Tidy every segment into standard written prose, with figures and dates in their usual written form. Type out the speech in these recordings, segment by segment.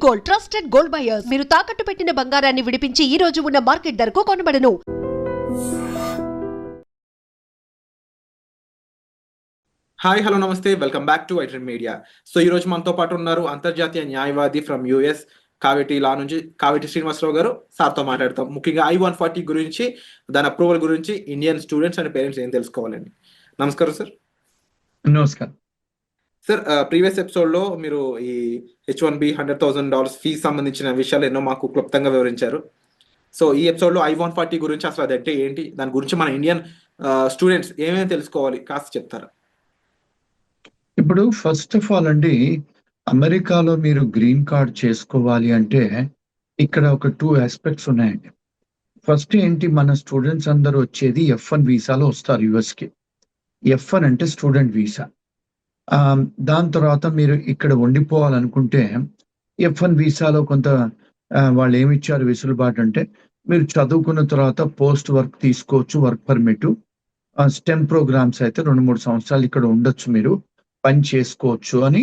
Gold, trusted gold buyers. మీరు తాకట్టు పెట్టిన బంగారాన్ని విడిపించి ఈ రోజు ఉన్న మార్కెట్ ధరకు కొనబడను. హాయ్ హలో నమస్తే, welcome back to iTrend media. So ఈ రోజు మనతో పాటు ఉన్నారు అంతర్జాతీయ న్యాయవాది ఫ్రమ్ యుఎస్ కావేటి లా నుంచి కావేటి శ్రీనివాసరావు గారు. సార్తో మాట్లాడతాం ముఖ్యంగా I-140 గురించి, దాని అప్రూవల్ గురించి ఇండియన్ స్టూడెంట్స్ అండ్ పేరెంట్స్ ఏం తెలుసుకోవాలండి. నమస్కారం సార్. నమస్కారం సార్, ప్రీవియస్ ఎపిసోడ్లో మీరు ఈ H-1B $100,000 ఫీజు సంబంధించిన విషయాలు ఎన్నో మాకు క్లుప్తంగా వివరించారు. సో ఈ ఎపిసోడ్లో I-140 గురించి అసలు అదంటే ఏంటి, దాని గురించి మన ఇండియన్ స్టూడెంట్స్ ఏమేమి తెలుసుకోవాలి కాస్త చెప్తారా? ఇప్పుడు ఫస్ట్ ఆఫ్ ఆల్ అండి, అమెరికాలో మీరు గ్రీన్ కార్డ్ చేసుకోవాలి అంటే ఇక్కడ ఒక 2 ఆస్పెక్ట్స్ ఉన్నాయండి. ఫస్ట్ ఏంటి, మన స్టూడెంట్స్ అందరూ వచ్చేది F1 వీసాలో వస్తారు యుఎస్కి. F1 అంటే స్టూడెంట్ వీసా. దాని తర్వాత మీరు ఇక్కడ ఉండిపోవాలనుకుంటే F1 వీసాలో కొంత వాళ్ళు ఏమి ఇచ్చారు వెసులుబాటు అంటే, మీరు చదువుకున్న తర్వాత పోస్ట్ వర్క్ తీసుకోవచ్చు, వర్క్ పర్మిట్. స్టెమ్ ప్రోగ్రామ్స్ అయితే 2-3 సంవత్సరాలు ఇక్కడ ఉండొచ్చు, మీరు పని చేసుకోవచ్చు అని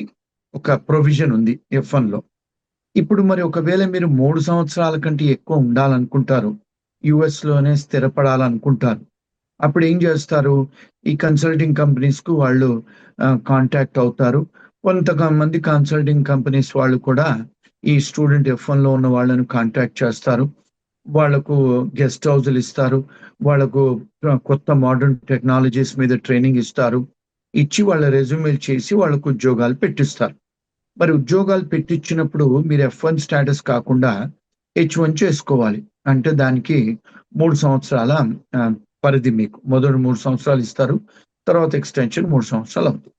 ఒక ప్రొవిజన్ ఉంది F1లో. ఇప్పుడు మరి ఒకవేళ మీరు 3 సంవత్సరాల కంటే ఎక్కువ ఉండాలనుకుంటారు, యుఎస్లోనే స్థిరపడాలనుకుంటారు, అప్పుడు ఏం చేస్తారు, ఈ కన్సల్టింగ్ కంపెనీస్కు వాళ్ళు కాంటాక్ట్ అవుతారు. కొంతమంది కన్సల్టింగ్ కంపెనీస్ వాళ్ళు కూడా ఈ స్టూడెంట్ F1లో ఉన్న వాళ్ళను కాంటాక్ట్ చేస్తారు. వాళ్లకు గెస్ట్ హౌస్లు ఇస్తారు, వాళ్లకు కొత్త మోడర్న్ టెక్నాలజీస్ మీద ట్రైనింగ్ ఇస్తారు, ఇచ్చి వాళ్ళ రెజ్యూమేలు చేసి వాళ్ళకు ఉద్యోగాలు పెట్టిస్తారు. మరి ఉద్యోగాలు పెట్టించినప్పుడు మీరు F1 స్టేటస్ కాకుండా H1 చేసుకోవాలి. అంటే దానికి 3 సంవత్సరాల పరిధి, మీకు మొదటి 3 సంవత్సరాలు ఇస్తారు, తర్వాత ఎక్స్టెన్షన్ 3 సంవత్సరాలు అవుతుంది.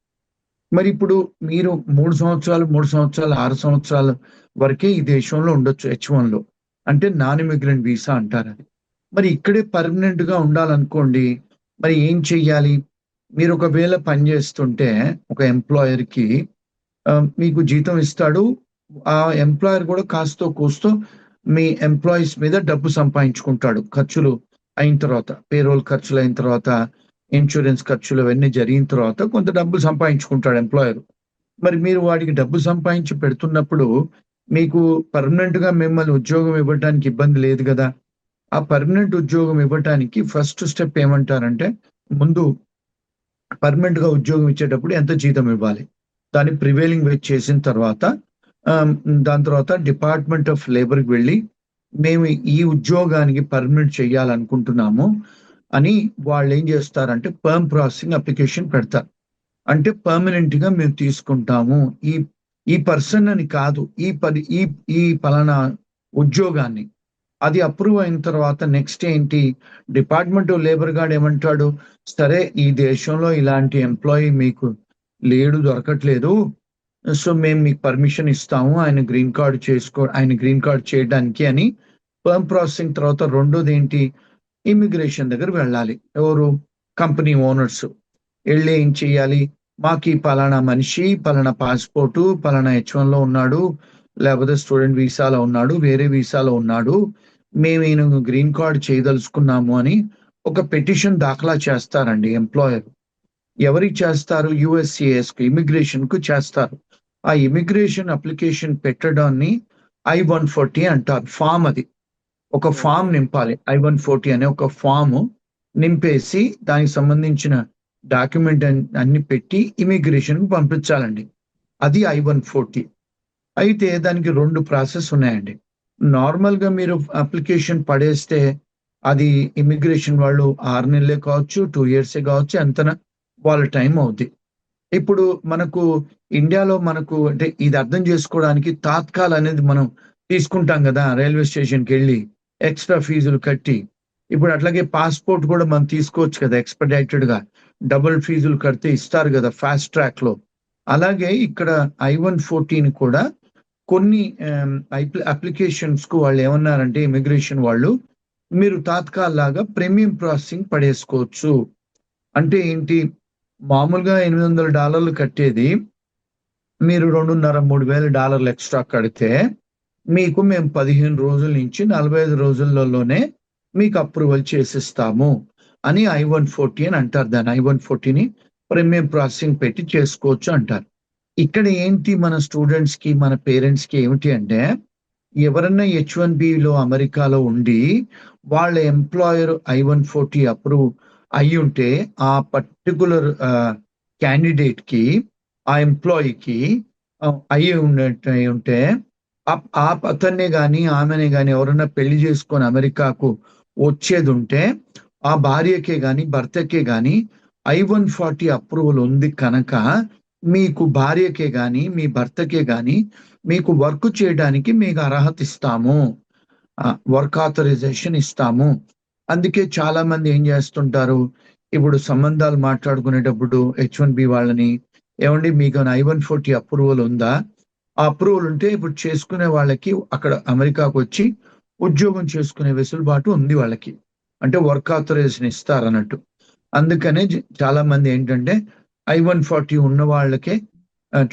మరి ఇప్పుడు మీరు 3 సంవత్సరాలు 6 సంవత్సరాల వరకే ఈ దేశంలో ఉండొచ్చు H1లో, అంటే నాన్ ఇమిగ్రెంట్ వీసా అంటారు అది. మరి ఇక్కడే పర్మనెంట్ గా ఉండాలనుకోండి, మరి ఏం చెయ్యాలి? మీరు ఒకవేళ పనిచేస్తుంటే ఒక ఎంప్లాయర్కి మీకు జీతం ఇస్తాడు, ఆ ఎంప్లాయర్ కూడా కాస్తో కూస్తో మీ ఎంప్లాయీస్ మీద డబ్బు సంపాదించుకుంటాడు. ఖర్చులు అయిన తర్వాత, పేరోల్ ఖర్చులు అయిన తర్వాత, ఇన్సూరెన్స్ ఖర్చులు అవన్నీ జరిగిన తర్వాత కొంత డబ్బు సంపాదించుకుంటాడు ఎంప్లాయర్. మరి మీరు వాడికి డబ్బు సంపాదించి పెడుతున్నప్పుడు మీకు పర్మనెంట్ గా మిమ్మల్ని ఉద్యోగం ఇవ్వడానికి ఇబ్బంది లేదు కదా. ఆ పర్మనెంట్ ఉద్యోగం ఇవ్వడానికి ఫస్ట్ స్టెప్ ఏమంటారంటే, ముందు పర్మనెంట్ గా ఉద్యోగం ఇచ్చేటప్పుడు ఎంత జీతం ఇవ్వాలి, దాన్ని ప్రివేలింగ్ వేజ్ చేసిన తర్వాత దాని తర్వాత డిపార్ట్మెంట్ ఆఫ్ లేబర్కి వెళ్ళి మేము ఈ ఉద్యోగానికి పర్మనెంట్ చేయాలనుకుంటున్నాము అని వాళ్ళు ఏం చేస్తారంటే పర్మ్ ప్రాసెసింగ్ అప్లికేషన్ పెడతారు. అంటే పర్మనెంట్ గా మేము తీసుకుంటాము ఈ పర్సన్ అని కాదు, ఈ పలానా ఉద్యోగాన్ని. అది అప్రూవ్ అయిన తర్వాత నెక్స్ట్ ఏంటి, డిపార్ట్మెంట్ ఆఫ్ లేబర్ గార్డ్ ఏమంటాడు, సరే ఈ దేశంలో ఇలాంటి ఎంప్లాయీ మీకు లేడు, దొరకట్లేదు, సో మేము మీకు పర్మిషన్ ఇస్తాము ఆయన గ్రీన్ కార్డ్ చేయడానికి అని. పర్మ్ ప్రాసెసింగ్ తర్వాత రెండోది ఏంటి, ఇమిగ్రేషన్ దగ్గర వెళ్ళాలి. ఎవరు, కంపెనీ ఓనర్స్ వెళ్ళి ఏం చెయ్యాలి, మాకు ఈ పలానా మనిషి పలానా పాస్పోర్టు పలానా H1లో ఉన్నాడు, లేకపోతే స్టూడెంట్ వీసాలో ఉన్నాడు, వేరే వీసాలో ఉన్నాడు, మేము ఈయన గ్రీన్ కార్డ్ చేయదలుచుకున్నాము అని ఒక పిటిషన్ దాఖలా చేస్తారండి ఎంప్లాయర్. ఎవరికి చేస్తారు, USCIS కు, ఇమిగ్రేషన్ కు చేస్తారు. ఆ ఇమిగ్రేషన్ అప్లికేషన్ పెట్టడాన్ని I-140 అంటారు. ఫామ్, అది ఒక ఫామ్ నింపాలి. I-140 అనే ఒక ఫామ్ నింపేసి దానికి సంబంధించిన డాక్యుమెంట్ అన్ని పెట్టి ఇమిగ్రేషన్ కు పంపించాలండి. అది I-140. అయితే దానికి 2 ప్రాసెస్ ఉన్నాయండి. నార్మల్ గా మీరు అప్లికేషన్ పడేస్తే అది ఇమిగ్రేషన్ వాళ్ళు 6 నెలలే కావచ్చు, 2 years కావచ్చు, ఎంత వాళ్ళ టైం అవుద్ది. ఇప్పుడు మనకు ఇండియాలో అంటే ఇది అర్థం చేసుకోవడానికి తాత్కాల్ అనేది మనం తీసుకుంటాం కదా, రైల్వే స్టేషన్కి వెళ్ళి ఎక్స్ట్రా ఫీజులు కట్టి. ఇప్పుడు అట్లాగే పాస్పోర్ట్ కూడా మనం తీసుకోవచ్చు కదా ఎక్స్పెడిటెడ్ గా, డబుల్ ఫీజులు కడితే ఇస్తారు కదా ఫాస్ట్ ట్రాక్ లో. అలాగే ఇక్కడ I-140 కూడా కొన్ని అప్లికేషన్స్ కు వాళ్ళు ఏమన్నారంటే, ఇమిగ్రేషన్ వాళ్ళు, మీరు తాత్కాల్ లాగా ప్రీమియం ప్రాసెసింగ్ పడేసుకోవచ్చు. అంటే ఏంటి, మామూలుగా $800 కట్టేది మీరు $2,500-3,000 ఎక్స్ట్రా కడితే మీకు మేము 15 రోజుల నుంచి 45 రోజులలోనే మీకు అప్రూవల్ చేసిస్తాము అని I-140 అని అంటారు. దాన్ని I-140ని ప్రీమియం ప్రాసెసింగ్ పెట్టి చేసుకోవచ్చు అంటారు. ఇక్కడ ఏంటి మన స్టూడెంట్స్ కి మన పేరెంట్స్ కి ఏమిటి అంటే, ఎవరన్నా H1B లో అమెరికాలో ఉండి వాళ్ళ ఎంప్లాయర్ I-140 అప్రూవ్ అయి ఉంటే ఆ పర్టికులర్ క్యాండిడేట్ కి, ఆ ఎంప్లాయీకి అయి ఉంటే అతన్నే గాని ఆమెనే గాని ఎవరన్నా పెళ్లి చేసుకొని అమెరికాకు వచ్చేది ఉంటే ఆ భార్యకే గాని భర్తకే గాని I-140 అప్రూవల్ ఉంది కనుక మీకు భార్యకే గాని మీ భర్తకే గాని మీకు వర్క్ చేయడానికి మీకు అర్హత ఇస్తాము, వర్క్ ఆథరైజేషన్ ఇస్తాము. అందుకే చాలా మంది ఏం చేస్తుంటారు, ఇప్పుడు సంబంధాలు మాట్లాడుకునేటప్పుడు H1B వాళ్ళని, ఏమండి మీకు I-140 అప్రూవల్ ఉందా? ఆ అప్రూవల్ ఉంటే ఇప్పుడు చేసుకునే వాళ్ళకి అక్కడ అమెరికాకు వచ్చి ఉద్యోగం చేసుకునే వెసులుబాటు ఉంది వాళ్ళకి, అంటే వర్క్ ఆథరైజేషన్ ఇస్తారు అన్నట్టు. అందుకనే చాలా మంది ఏంటంటే I-140 ఉన్న వాళ్ళకే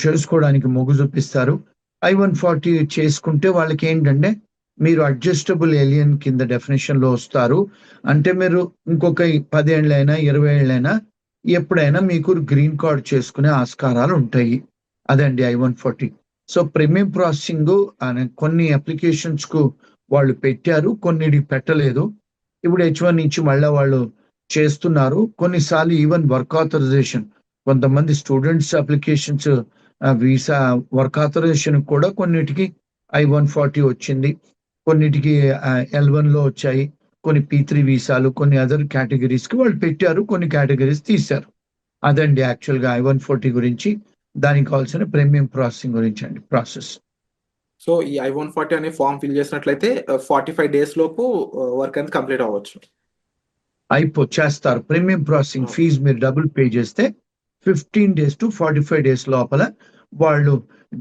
చేసుకోవడానికి మొగ్గు చూపిస్తారు. I-140 చేసుకుంటే వాళ్ళకి ఏంటంటే మీరు అడ్జస్టబుల్ ఏలియన్ కింద డెఫినేషన్ లో వస్తారు. అంటే మీరు ఇంకొక 10 ఏళ్ళైనా 20 ఏళ్ళైనా ఎప్పుడైనా మీకు గ్రీన్ కార్డ్ చేసుకునే ఆస్కారాలు ఉంటాయి. అదండి I-140. సో ప్రీమియం ప్రాసెసింగ్ అనే కొన్ని అప్లికేషన్స్ కు వాళ్ళు పెట్టారు, కొన్నిటికి పెట్టలేదు. ఇప్పుడు H1 నుంచి మళ్ళీ వాళ్ళు చేస్తున్నారు. కొన్నిసార్లు ఈవెన్ వర్క్ ఆథరైజేషన్, కొంతమంది students applications visa work authorisation కూడా కొన్నిటికి I-140 వచ్చింది, కొన్నిటికి L1 లో వచ్చాయి, కొన్ని P3 వీసాలు, కొన్ని అదర్ కేటగిరీస్ కి వాళ్ళు పెట్టారు, కొన్ని కేటగిరీస్ తీశారు. అదండి యాక్చువల్ గా I-140 గురించి, దానికి కావాల్సిన ప్రీమియం ప్రాసెసింగ్ గురించి అండి ప్రాసెస్. సో ఈ I-140 అనే ఫామ్ ఫిల్ చేసినట్లయితే 45 days లోపు వర్క్ అనేది కంప్లీట్ అవ్వచ్చు. చేస్తారు. ప్రీమియం ప్రాసెసింగ్ ఫీజు మీరు డబుల్ పే చేస్తే 15 days to 45 days లోపల వాళ్ళు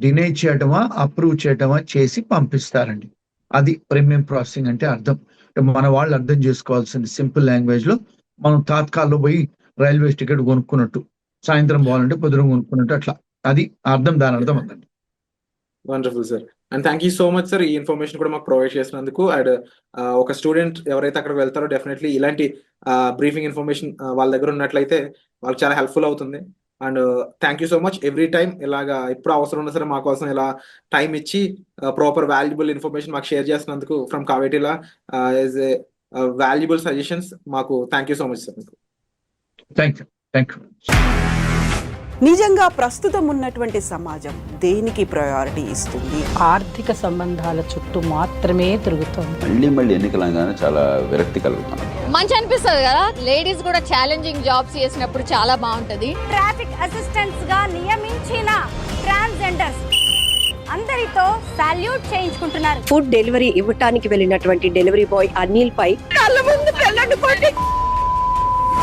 డినై చేయటమా అప్రూవ్ చేయటమా చేసి పంపిస్తారండి. అది ప్రీమియం ప్రాసెసింగ్ అంటే అర్థం. మన వాళ్ళు అర్థం చేసుకోవాల్సింది సింపుల్ లాంగ్వేజ్ లో, మనం తాత్కాల్లో పోయి రైల్వే టికెట్ కొనుక్కున్నట్టు, సాయంత్రం పోవాలంటే పొద్దున కొనుక్కున్నట్టు, అట్లా అది అర్థం, దాని అర్థం అందండి. Wonderful sir, and thank you so much sir ఈ ఇన్ఫర్మేషన్ కూడా మాకు ప్రొవైడ్ చేసినందుకు. అండ్ ఒక స్టూడెంట్ ఎవరైతే అక్కడికి వెళ్తారో డెఫినెట్లీ ఇలాంటి బ్రీఫింగ్ ఇన్ఫర్మేషన్ వాళ్ళ దగ్గర ఉన్నట్లయితే వాళ్ళకి చాలా హెల్ప్ఫుల్ అవుతుంది. And thank you so much every time ఇలాగా ఎప్పుడు అవసరం ఉన్నా సరే మా కోసం ఇలా టైం ఇచ్చి ప్రాపర్ వాల్యుబుల్ ఇన్ఫర్మేషన్ మాకు షేర్ చేసినందుకు ఫ్రమ్ కావేటిలా యాజ్ ఏ వాల్యుబుల్ సజెషన్స్ మాకు thank you so much sir. Thank you. నిజంగా ప్రస్తుతం ఉన్నటువంటి సమాజం దేనికి ప్రయారిటీ ఇస్తుంది? ఆర్థిక సంబంధాల చుట్టూ మాత్రమే తిరుగుతుంది. మళ్ళీ ఎన్నికలంగానే చాలా విరక్తి కలుగుతాం. మంచి అనిపిస్తుంది కదా, లేడీస్ కూడా ఛాలెంజింగ్ జాబ్స్ చేసినప్పుడు చాలా బాగుంటది. ట్రాఫిక్ అసిస్టెంట్స్ గా నియమించిన ట్రాన్స్జెండర్స్ అందరితో సాల్యూట్ చేయించుకుంటున్నారు. ఫుడ్ డెలివరీ ఇవ్వటానికి వెళ్ళినటువంటి డెలివరీ బాయ్ అనిల్ పై కళ్ళ ముందు పెళ్ళండి